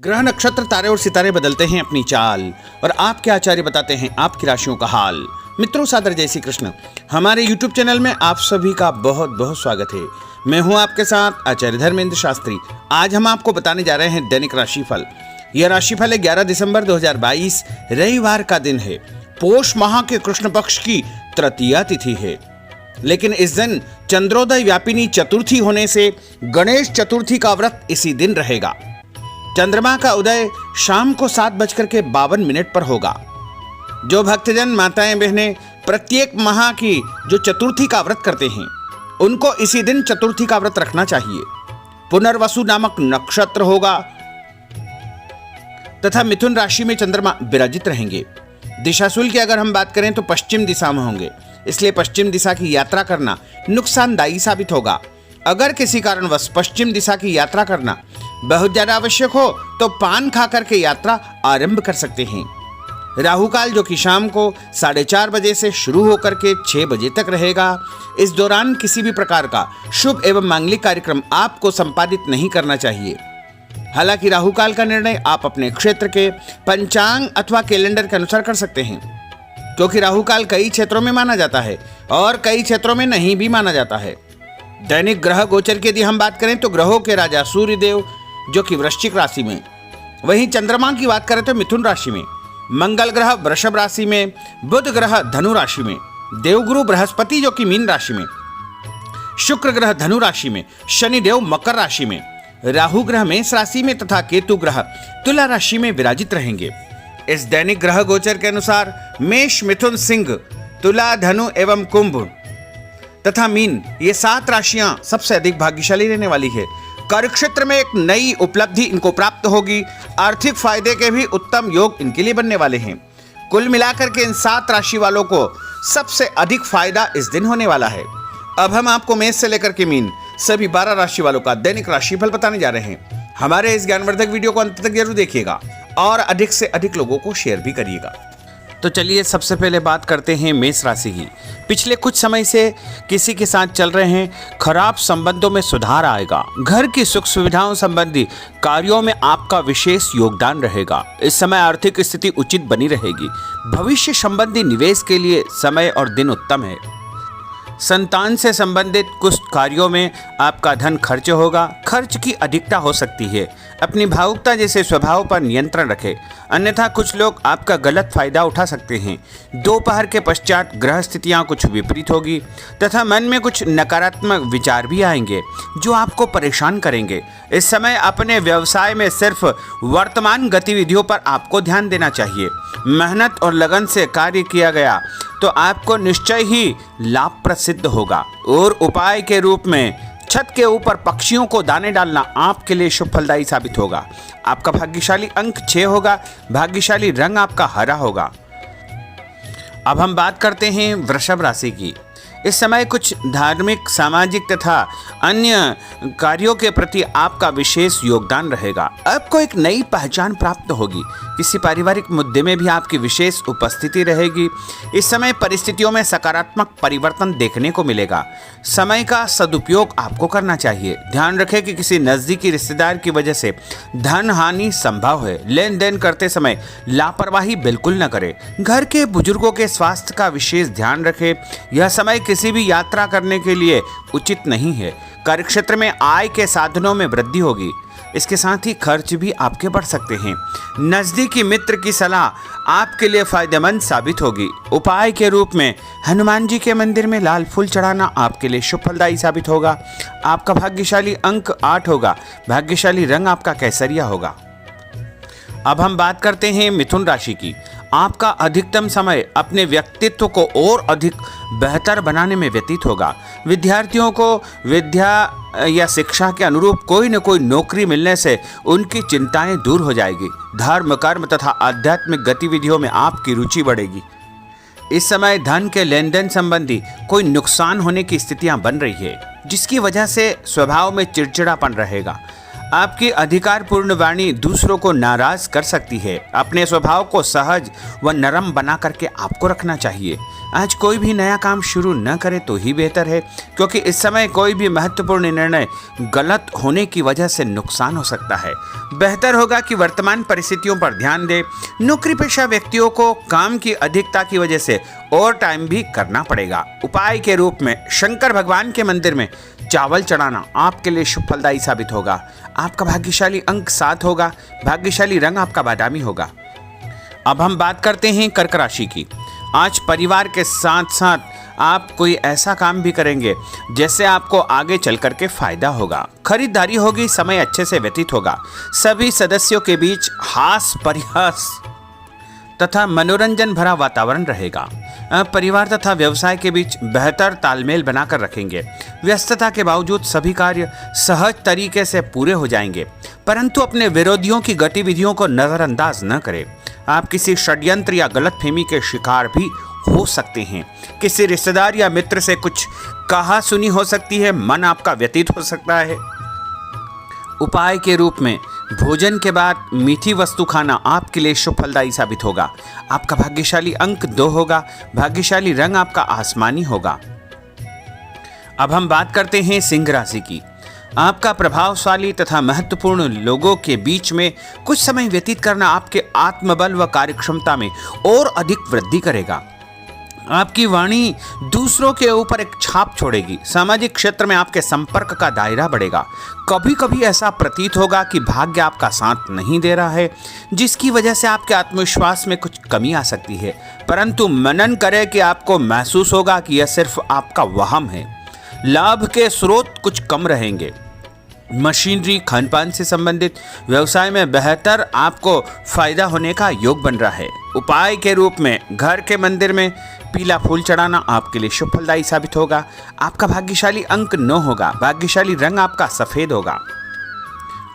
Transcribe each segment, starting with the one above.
ग्रह नक्षत्र तारे और सितारे बदलते हैं अपनी चाल और आपके आचार्य बताते हैं आपकी राशियों का हाल। मित्रों, सादर जय श्री कृष्ण। हमारे YouTube चैनल में आप सभी का बहुत बहुत स्वागत है। मैं हूं आपके साथ आचार्य धर्मेंद्र शास्त्री। आज हम आपको बताने जा रहे हैं दैनिक राशिफल। यह राशिफल है 11 दिसंबर 2022 रविवार का दिन है। पोष माह के कृष्ण पक्ष की तृतीया तिथि है, लेकिन इस दिन चंद्रोदय व्यापिनी चतुर्थी होने से गणेश चतुर्थी का व्रत इसी दिन रहेगा। चंद्रमा का उदय शाम को 7:52 पर होगा। जो भक्तजन माताएं बहनें प्रत्येक माह की जो चतुर्थी का व्रत करते हैं उनको इसी दिन चतुर्थी का व्रत रखना चाहिए। पुनर्वसु नामक नक्षत्र होगा तथा मिथुन राशि में चंद्रमा विराजित रहेंगे। दिशाशूल की अगर हम बात करें तो पश्चिम दिशा में होंगे, इसलिए पश्चिम दिशा की यात्रा करना नुकसानदायी साबित होगा। अगर किसी कारणवश पश्चिम दिशा की यात्रा करना बहुत ज्यादा आवश्यक हो तो पान खा करके यात्रा आरंभ कर सकते हैं। राहु काल जो कि शाम को 4:30 बजे से शुरू होकर के 6 बजे तक रहेगा। इस दौरान किसी भी प्रकार का शुभ एवं मांगलिक कार्यक्रम आपको संपादित नहीं करना चाहिए। हालांकि राहु काल का निर्णय आप अपने क्षेत्र के पंचांग अथवा कैलेंडर के अनुसार कर सकते हैं, क्योंकि राहु काल कई क्षेत्रों में माना जाता है और कई क्षेत्रों में नहीं भी माना जाता है। दैनिक ग्रह गोचर की यदि हम बात करें तो ग्रहों के राजा सूर्य देव जो कि वृश्चिक राशि में, वहीं चंद्रमा की बात करें तो मिथुन राशि में, मंगल ग्रह वृषभ राशि में, बुध ग्रह धनु राशि में, देवगुरु बृहस्पति जो कि मीन राशि में, शुक्र ग्रह धनु राशि में, शनि देव मकर राशि में, राहु ग्रह मेष राशि में तथा केतु ग्रह तुला राशि में विराजित रहेंगे। इस दैनिक ग्रह गोचर के अनुसार मेष, मिथुन, सिंह, तुला, धनु एवं कुंभ तथा मीन ये 7 राशियां सबसे अधिक भाग्यशाली रहने वाली है। कार्यक्षेत्र में एक नई उपलब्धि इनको प्राप्त होगी। आर्थिक फायदे के भी उत्तम योग इनके लिए बनने वाले हैं। कुल मिलाकर के इन 7 राशि वालों को सबसे अधिक फायदा इस दिन होने वाला है। अब हम आपको मेष से लेकर के मीन सभी 12 राशि वालों का दैनिक राशिफल बताने जा रहे हैं। हमारे इस ज्ञानवर्धक वीडियो को अंत तक जरूर देखिएगा और अधिक से अधिक लोगों को शेयर भी करिएगा। तो चलिए सबसे पहले बात करते हैं मेष राशि की। पिछले कुछ समय से किसी के साथ चल रहे हैं खराब संबंधों में सुधार आएगा। घर की सुख सुविधाओं संबंधी कार्यों में आपका विशेष योगदान रहेगा। इस समय आर्थिक स्थिति उचित बनी रहेगी। भविष्य संबंधी निवेश के लिए समय और दिन उत्तम है। संतान से संबंधित कुछ कार्यों में आपका धन खर्च होगा। खर्च की अधिकता हो सकती है। अपनी भावुकता जैसे स्वभाव पर नियंत्रण रखें, अन्यथा कुछ लोग आपका गलत फायदा उठा सकते हैं। दोपहर के पश्चात ग्रह स्थितियाँ कुछ विपरीत होगी तथा मन में कुछ नकारात्मक विचार भी आएंगे जो आपको परेशान करेंगे। इस समय अपने व्यवसाय में सिर्फ वर्तमान गतिविधियों पर आपको ध्यान देना चाहिए। मेहनत और लगन से कार्य किया गया तो आपको निश्चय ही लाभप्रद सिद्ध होगा। और उपाय के रूप में छत के ऊपर पक्षियों को दाने डालना आपके लिए शुभ फलदायी साबित होगा। आपका भाग्यशाली अंक 6 होगा। भाग्यशाली रंग आपका हरा होगा। अब हम बात करते हैं वृषभ राशि की। इस समय कुछ धार्मिक, सामाजिक तथा अन्य कार्यों के प्रति आपका विशेष योगदान रहेगा। आपको एक नई पहचान प्राप्त होगी। किसी पारिवारिक मुद्दे में भी आपकी विशेष उपस्थिति रहेगी। इस समय परिस्थितियों में सकारात्मक परिवर्तन देखने को मिलेगा। समय का सदुपयोग आपको करना चाहिए। ध्यान रखें कि किसी नज़दीकी रिश्तेदार की वजह से धन हानि संभव है। लेन देन करते समय लापरवाही बिल्कुल न करें। घर के बुजुर्गों के स्वास्थ्य का विशेष ध्यान रखें। यह समय किसी भी यात्रा करने के लिए उचित नहीं है। कार्यक्षेत्र में आय के साधनों में वृद्धि होगी। इसके साथ ही खर्च भी आपके बढ़ सकते हैं। नज़दीकी मित्र की सलाह आपके लिए फायदेमंद साबित होगी। उपाय के रूप में हनुमान जी के मंदिर में लाल फूल चढ़ाना आपके लिए शुभ फलदायी साबित होगा। आपका भाग्यशाली अंक 8 होगा। भाग्यशाली रंग आपका केसरिया होगा। अब हम बात करते हैं मिथुन राशि की। आपका अधिकतम समय अपने व्यक्तित्व को और अधिक बेहतर बनाने में व्यतीत होगा। विद्यार्थियों को विद्या या शिक्षा के अनुरूप कोई न कोई नौकरी मिलने से उनकी चिंताएं दूर हो जाएगी। धर्म, कर्म तथा आध्यात्मिक गतिविधियों में आपकी रुचि बढ़ेगी। इस समय धन के लेन देन संबंधी कोई नुकसान होने की स्थितियां बन रही है, जिसकी वजह से स्वभाव में चिड़चिड़ापन रहेगा। आपकी अधिकारपूर्ण वाणी दूसरों को नाराज कर सकती है। अपने स्वभाव को सहज व नरम बना करके आपको रखना चाहिए। आज कोई भी नया काम शुरू न करे तो ही बेहतर है, क्योंकि इस समय कोई भी महत्वपूर्ण निर्णय गलत होने की वजह से नुकसान हो सकता है। बेहतर होगा कि वर्तमान परिस्थितियों पर ध्यान दें। नौकरी पेशा व्यक्तियों को काम की अधिकता की वजह से ओवर टाइम भी करना पड़ेगा। उपाय के रूप में शंकर भगवान के मंदिर में चावल चढ़ाना आपके लिए शुभ फलदायी साबित होगा। आपका भाग्यशाली अंक 7 होगा। भाग्यशाली रंग आपका बादामी होगा। अब हम बात करते हैं कर्क राशि की। आज परिवार के साथ साथ आप कोई ऐसा काम भी करेंगे जिससे आपको आगे चल करके फायदा होगा। खरीदारी होगी, समय अच्छे से व्यतीत होगा। सभी सदस्यों के बीच हास परिहास तथा मनोरंजन भरा वातावरण रहेगा। परिवार तथा व्यवसाय के बीच बेहतर तालमेल बनाकर रखेंगे। व्यस्तता के बावजूद सभी कार्य सहज तरीके से पूरे हो जाएंगे, परंतु अपने विरोधियों की गतिविधियों को नजरअंदाज न करें। आप किसी षड्यंत्र या गलतफहमी के शिकार भी हो सकते हैं। किसी रिश्तेदार या मित्र से कुछ कहा सुनी हो सकती है। मन आपका व्यतीत हो सकता है। उपाय के रूप में भोजन के बाद मीठी वस्तु खाना आपके लिए शुभ फलदायी साबित होगा। आपका भाग्यशाली अंक 2 होगा। भाग्यशाली रंग आपका आसमानी होगा। अब हम बात करते हैं सिंह राशि की। आपका प्रभावशाली तथा महत्वपूर्ण लोगों के बीच में कुछ समय व्यतीत करना आपके आत्मबल व कार्यक्षमता में और अधिक वृद्धि करेगा। आपकी वाणी दूसरों के ऊपर एक छाप छोड़ेगी। सामाजिक क्षेत्र में आपके संपर्क का दायरा बढ़ेगा। कभी कभी ऐसा प्रतीत होगा कि भाग्य आपका साथ नहीं दे रहा है, जिसकी वजह से आपके आत्मविश्वास में कुछ कमी आ सकती है, परंतु मनन करें कि आपको महसूस होगा कि यह सिर्फ आपका वहम है। लाभ के स्रोत कुछ कम रहेंगे। मशीनरी, खानपान से संबंधित व्यवसाय में बेहतर आपको फायदा होने का योग बन रहा है। उपाय के रूप में घर के मंदिर में पीला फूल चढ़ाना आपके लिए शुभ फलदायी साबित होगा। आपका भाग्यशाली अंक 9 होगा। भाग्यशाली रंग आपका सफेद होगा।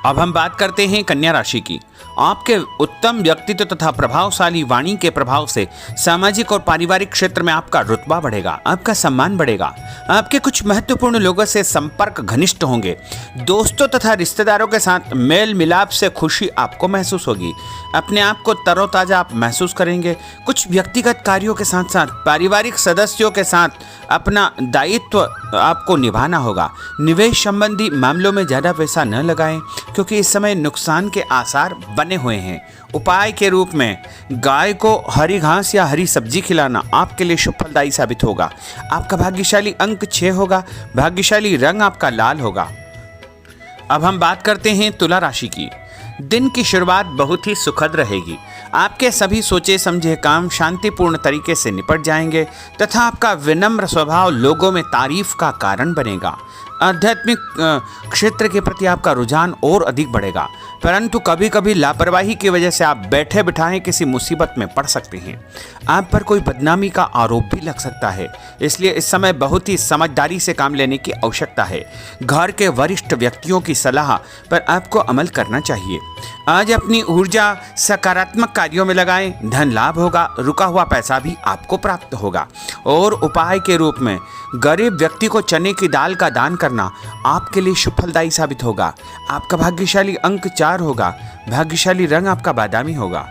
अब हम बात करते हैं कन्या राशि की। आपके उत्तम व्यक्तित्व तथा प्रभावशाली वाणी के प्रभाव से सामाजिक और पारिवारिक क्षेत्र में आपका रुतबा बढ़ेगा, आपका सम्मान बढ़ेगा। आपके कुछ महत्वपूर्ण लोगों से संपर्क घनिष्ठ होंगे। दोस्तों तथा रिश्तेदारों के साथ मेल मिलाप से खुशी आपको महसूस होगी। अपने आप को तरोताजा आप महसूस करेंगे। कुछ व्यक्तिगत कार्यों के साथ साथ पारिवारिक सदस्यों के साथ अपना दायित्व आपको निभाना होगा। निवेश संबंधी मामलों में ज़्यादा पैसा न लगाएं, क्योंकि इस समय नुकसान के आसार बने हुए हैं। उपाय के रूप में गाय को हरी घास या हरी सब्जी खिलाना आपके लिए शुभ फलदायी साबित होगा। आपका भाग्यशाली अंक 6 होगा। भाग्यशाली रंग आपका लाल होगा। अब हम बात करते हैं तुला राशि की। दिन की शुरुआत बहुत ही सुखद रहेगी। आपके सभी सोचे समझे काम शांतिपूर्ण तरीके से निपट जाएंगे तथा आपका विनम्र स्वभाव लोगों में तारीफ का कारण बनेगा। आध्यात्मिक क्षेत्र के प्रति आपका रुझान और अधिक बढ़ेगा, परंतु कभी कभी लापरवाही की वजह से आप बैठे बिठाए किसी मुसीबत में पड़ सकते हैं। आप पर कोई बदनामी का आरोप भी लग सकता है, इसलिए इस समय बहुत ही समझदारी से काम लेने की आवश्यकता है। घर के वरिष्ठ व्यक्तियों की सलाह पर आपको अमल करना चाहिए। आज अपनी ऊर्जा सकारात्मक कार्यों में लगाएं। धन लाभ होगा। रुका हुआ पैसा भी आपको प्राप्त होगा। और उपाय के रूप में गरीब व्यक्ति को चने की दाल का दान करना आपके लिए शुभ फलदायी साबित होगा। आपका भाग्यशाली अंक 4 होगा। भाग्यशाली रंग आपका बादामी होगा।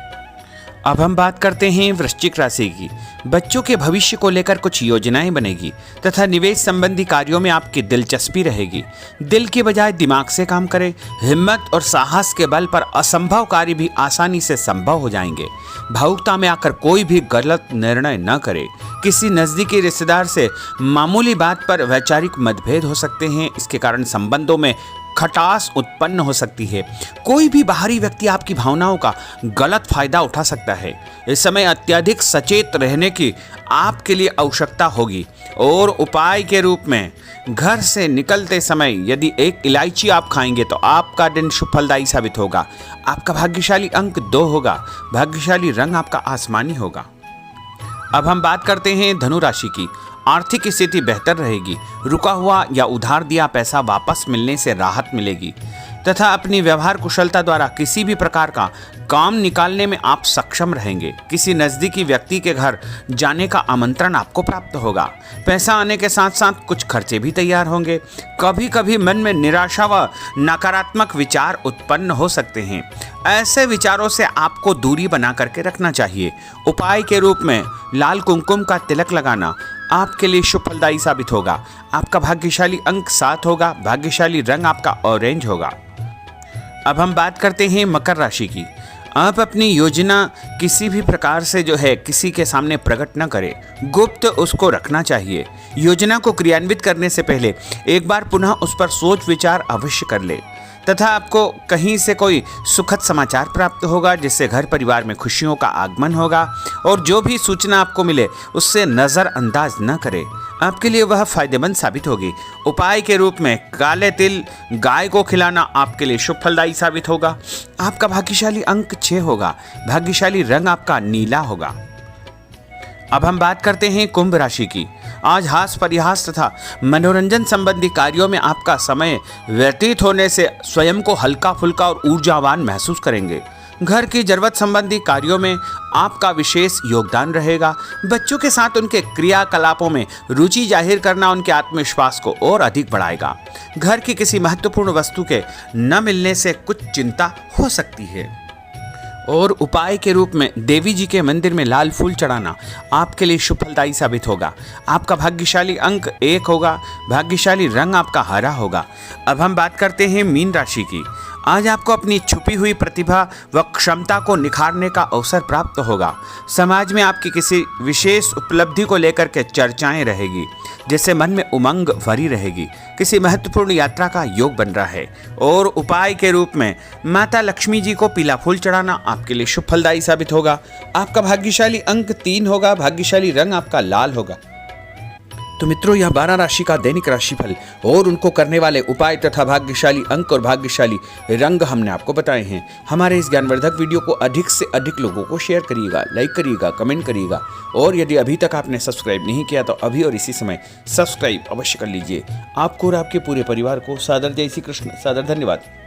अब हम बात करते हैं वृश्चिक राशि की। बच्चों के भविष्य को लेकर कुछ योजनाएं बनेगी तथा निवेश संबंधी कार्यों में आपकी दिलचस्पी रहेगी। दिल के बजाय दिमाग से काम करें। हिम्मत और साहस के बल पर असंभव कार्य भी आसानी से संभव हो जाएंगे। भावुकता में आकर कोई भी गलत निर्णय न करें। किसी नज़दीकी रिश्तेदार से मामूली बात पर वैचारिक मतभेद हो सकते हैं। इसके कारण संबंधों में खटास उत्पन्न हो सकती है। कोई भी बाहरी व्यक्ति आपकी भावनाओं का गलत फायदा उठा सकता है। इस समय अत्यधिक सचेत रहने की आपके लिए आवश्यकता होगी। और उपाय के रूप में घर से निकलते समय यदि एक इलायची आप खाएंगे तो आपका दिन शुभ फलदायी साबित होगा। आपका भाग्यशाली अंक 2 होगा। भाग्यशाली रंग आपका आसमानी होगा। अब हम बात करते हैं धनु राशि की। आर्थिक स्थिति बेहतर रहेगी। रुका हुआ या उधार दिया पैसा वापस मिलने से राहत मिलेगी तथा अपनी व्यवहार कुशलता द्वारा किसी भी प्रकार का काम निकालने में आप सक्षम रहेंगे। किसी नज़दीकी व्यक्ति के घर जाने का आमंत्रण आपको प्राप्त होगा। पैसा आने के साथ साथ कुछ खर्चे भी तैयार होंगे। कभी कभी मन में निराशा व नकारात्मक विचार उत्पन्न हो सकते हैं। ऐसे विचारों से आपको दूरी बना करके रखना चाहिए। उपाय के रूप में लाल कुमकुम का तिलक लगाना आपके लिए शुभ फलदायी साबित होगा। आपका भाग्यशाली अंक 7 होगा। भाग्यशाली रंग आपका ऑरेंज होगा। अब हम बात करते हैं मकर राशि की। आप अपनी योजना किसी भी प्रकार से किसी के सामने प्रकट न करें, गुप्त उसको रखना चाहिए। योजना को क्रियान्वित करने से पहले एक बार पुनः उस पर सोच विचार अवश्य कर ले तथा आपको कहीं से कोई सुखद समाचार प्राप्त होगा जिससे घर परिवार में खुशियों का आगमन होगा। और जो भी सूचना आपको मिले उससे नज़रअंदाज न करें, आपके लिए वह फायदेमंद साबित होगी। उपाय के रूप में काले तिल गाय को खिलाना आपके लिए शुभ फलदायी साबित होगा। आपका भाग्यशाली अंक 6 होगा। भाग्यशाली रंग आपका नीला होगा। अब हम बात करते हैं कुंभ राशि की। आज हास परिहास तथा मनोरंजन संबंधी कार्यों में आपका समय व्यतीत होने से स्वयं को हल्का फुल्का और ऊर्जावान महसूस करेंगे। घर की जरूरत संबंधी कार्यों में आपका विशेष योगदान रहेगा। बच्चों के साथ उनके क्रियाकलापों में रुचि जाहिर करना उनके आत्मविश्वास को और अधिक बढ़ाएगा। घर की किसी महत्वपूर्ण वस्तु के न मिलने से कुछ चिंता हो सकती है। और उपाय के रूप में देवी जी के मंदिर में लाल फूल चढ़ाना आपके लिए शुभ फलदायी साबित होगा। आपका भाग्यशाली अंक 1 होगा। भाग्यशाली रंग आपका हरा होगा। अब हम बात करते हैं मीन राशि की। आज आपको अपनी छुपी हुई प्रतिभा व क्षमता को निखारने का अवसर प्राप्त होगा। समाज में आपकी किसी विशेष उपलब्धि को लेकर के चर्चाएं रहेगी जिससे मन में उमंग भरी रहेगी। किसी महत्वपूर्ण यात्रा का योग बन रहा है। और उपाय के रूप में माता लक्ष्मी जी को पीला फूल चढ़ाना आपके लिए शुभ फलदायी साबित होगा। आपका भाग्यशाली अंक 3 होगा। भाग्यशाली रंग आपका लाल होगा। तो मित्रों, यह 12 राशि का दैनिक राशिफल और उनको करने वाले उपाय तथा भाग्यशाली अंक और भाग्यशाली रंग हमने आपको बताए हैं। हमारे इस ज्ञानवर्धक वीडियो को अधिक से अधिक लोगों को शेयर करिएगा, लाइक करिएगा, कमेंट करिएगा। और यदि अभी तक आपने सब्सक्राइब नहीं किया तो अभी और इसी समय सब्सक्राइब अवश्य कर लीजिए। आपको और आपके पूरे परिवार को सादर जय श्री कृष्ण। सादर धन्यवाद।